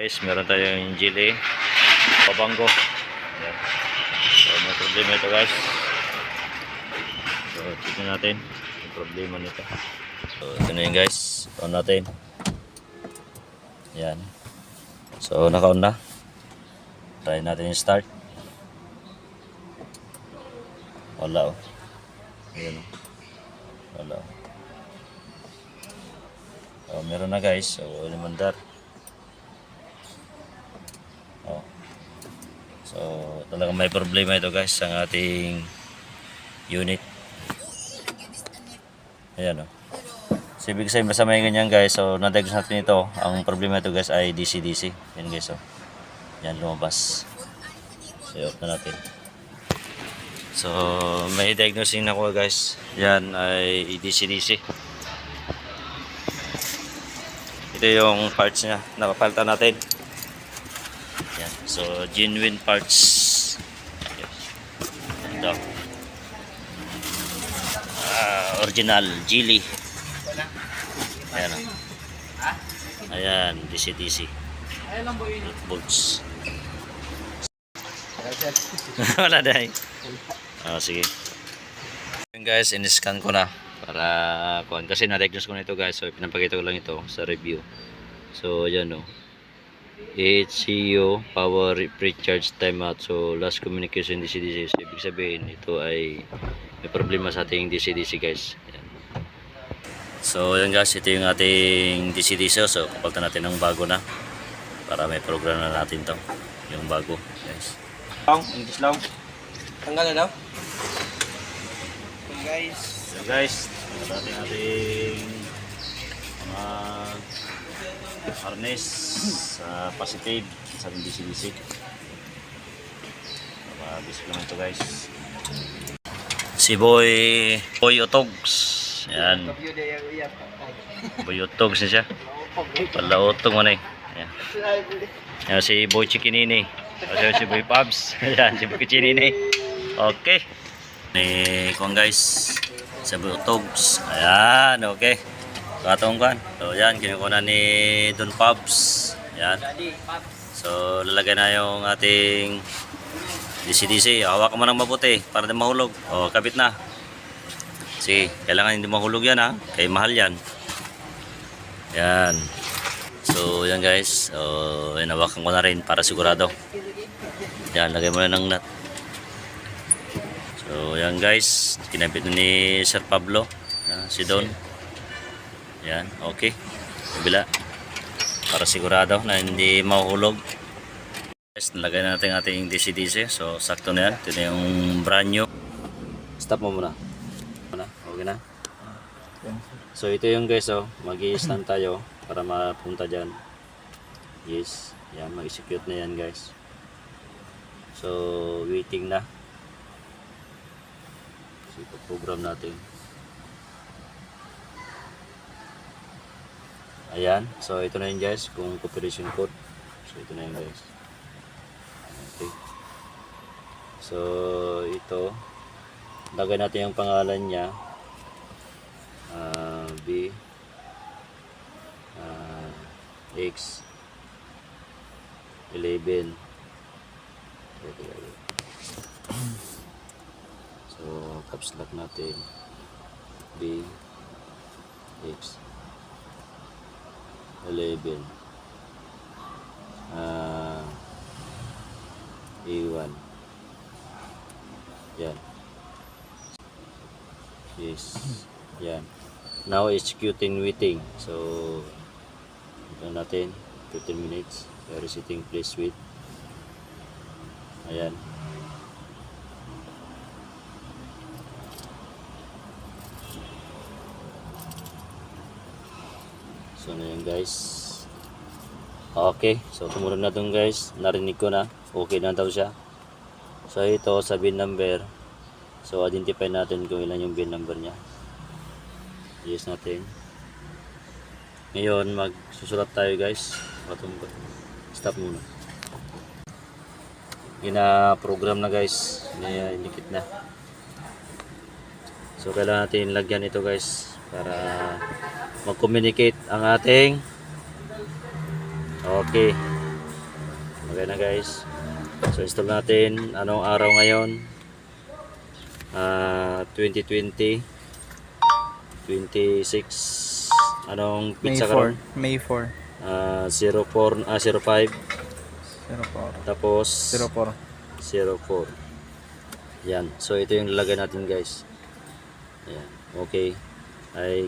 Guys, meron tayong jelly pabanggo. Ayan. So may problema ito guys. So tignan natin yung problema nito. So ito na yun guys, on natin. Ayan. So naka-on na. Try natin yung start. Wala oh. Ayan oh. Wala oh. So meron na guys. So limandar. Oh. So talagang may problema ito guys ang ating unit. Ayan o. So ibig sabihin basta may ganyan guys. So na-diagnose natin ito. Ang problema ito guys ay DC-DC. Yan guys o. Yan lumabas. So i-off na natin. So may diagnosing na ko guys. Yan ay DC-DC. Ito yung parts niya. Napapalitan natin. Yan. So genuine parts. Yan daw. Original jelly. Ayan o. Ayan, DC-DC. Bolts. Wala dahil. Sige. Guys, in-scan ko na para kuhan kasi na-diagnose ko na ito guys. So pinapakita ko lang ito sa review. So ayan o. HCO power pre-charge timeout. So last communication DC-DC. So ibig sabihin ito ay may problema sa ating DC-DC guys. Ayan. So yan guys, ito yung ating DC-DC. So kapalitan natin ng bago na para may program na natin to. Yung bago guys. English lang. Tanggal na daw. Guys. So guys, natin ating mga harness sa positive sa ating DC-DC. Mabisip naman ito guys. Si Boy Otogs. Yan. Boy Otogs na siya. Pala Otog mo na eh. Yan. Yan si Boy Chikinini. Ayan si Boy Pabs. Ayan si Boy Chikinini. Okay. Kuhan guys. Si Boy Otogs. Ayan. Okay. Katong kan. So yan. Kinukunan ni Don Pabs. Ayan. So lalagay na yung ating DC-DC, hawak mo ng mabuti para di mahulog. O, kabit na. Sige, kailangan hindi mahulog yan ha. Kaya mahal yan. Yan. So, yan guys. So, hinawakan ko na rin para sigurado. Yan, lagay mo na ng nut. So, yan guys. Kinabit na ni Sir Pablo. Si Don. Yan, okay. Kabila. Para sigurado na hindi mahulog. Guys, nalagay na natin ating DC-DC. So, sakto na yan. Ito na yung brand new. Stop mo muna. Okay na? So, ito yung guys, oh. Mag-i-stand tayo para mapunta dyan. Yes. Yan, mag-execute na yan guys. So, waiting na. So, ito-program natin. Ayan. So, ito na yun guys. Kung operation code. So, ito na yun guys. Okay. So ito lagay natin yung pangalan niya B X 11. So caps lock natin B X 11 A1. Yan. Yes. Yan. Now executing waiting. So ito natin 15 minutes. Resetting place with. Ayan. So na yan guys. Okay. So tumunog na dun guys. Narinig ko na. Okay na daw siya. So ito sa bin number. So identify natin kung ilan yung bin number niya. Yes natin. Ngayon magsusulat tayo guys. Stop muna. Gina-program na guys. Inikit na. So kailangan natin lagyan ito guys para mag-communicate ang ating. Okay. Okay na guys. So install natin. Anong araw ngayon? 2020 26 anong May pizza 4. karon? May 4. 05 04. tapos 04. 04. Yan. So ito yung lalagay natin guys. Ayan. Okay. Ay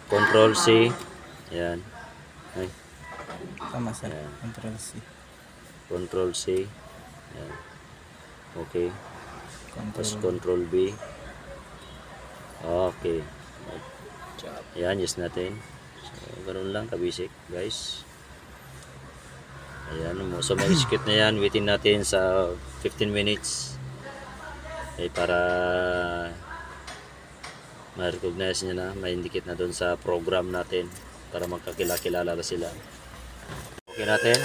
Control C. Ayan. Ay. Tama sir. Ayan. Control C. Control C. Ayan. Okay. Tapos Control. Control B. Okay. Ayan, yes natin. So, ganun lang, kabisik, guys. Ayan, so may skip na yan. Waitin natin sa 15 minutes. Okay, para ma-recognize niya na, ma-indicate na doon sa program natin para magkakilala na sila. Okay natin.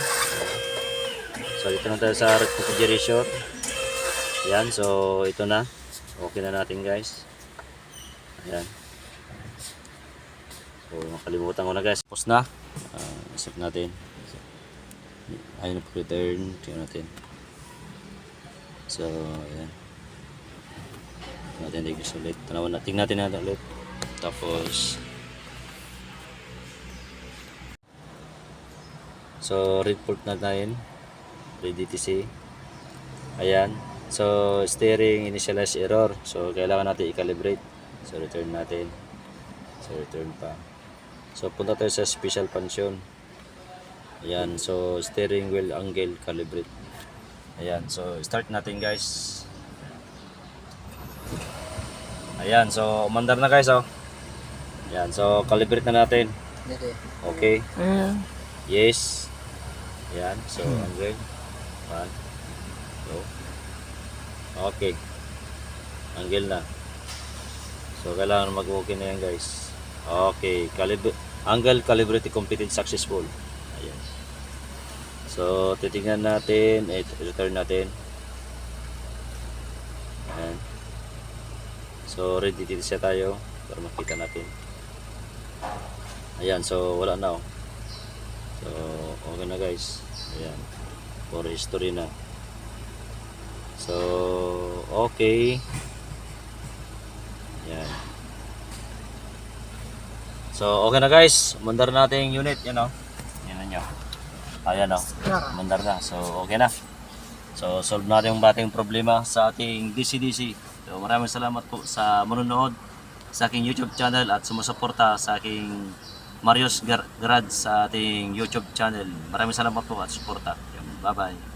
So, dito na tayo sa refrigeration. Ayan, so ito na. Okay na natin, guys. Ayan. So, makalimutan ko na guys. Tapos na. Isip natin. Ayun na return. Tingnan natin. So, ayan. Tingnan natin digis ulit. Tingnan natin natin ulit. Tapos, so, report na tayo. DTC. Ayan. So, steering initialize error. So, kailangan natin i-calibrate. So, return natin. So, return pa. So, punta tayo sa special function. Ayan. So, steering wheel angle calibrate. Ayan. So, start natin guys. Ayan. So, umandar na guys. Oh. Ayan. So, calibrate na natin. Okay. Yes. Ayan. So, angle. 1. So, okay. Angle na. So, kailangan mag-okay na yan guys. Okay. Angle calibrate completed successful. Ayan. So, titingnan natin. Return natin. Ayan. So, ready siya tayo para makita natin. Ayan. So, wala na. So, okay na guys. Ayan. For history na. So, okay. Yan. So, okay na guys. Mandar natin yung unit. Yan o. Yan na nyo. Ayan o. Mandar na. So, okay na. So, solve natin yung bating problema sa ating DC-DC. So, maraming salamat po sa manonood sa aking YouTube channel at sumusuporta sa aking Marius Garage sa ating YouTube channel. Maraming salamat po at suporta. Bye-bye.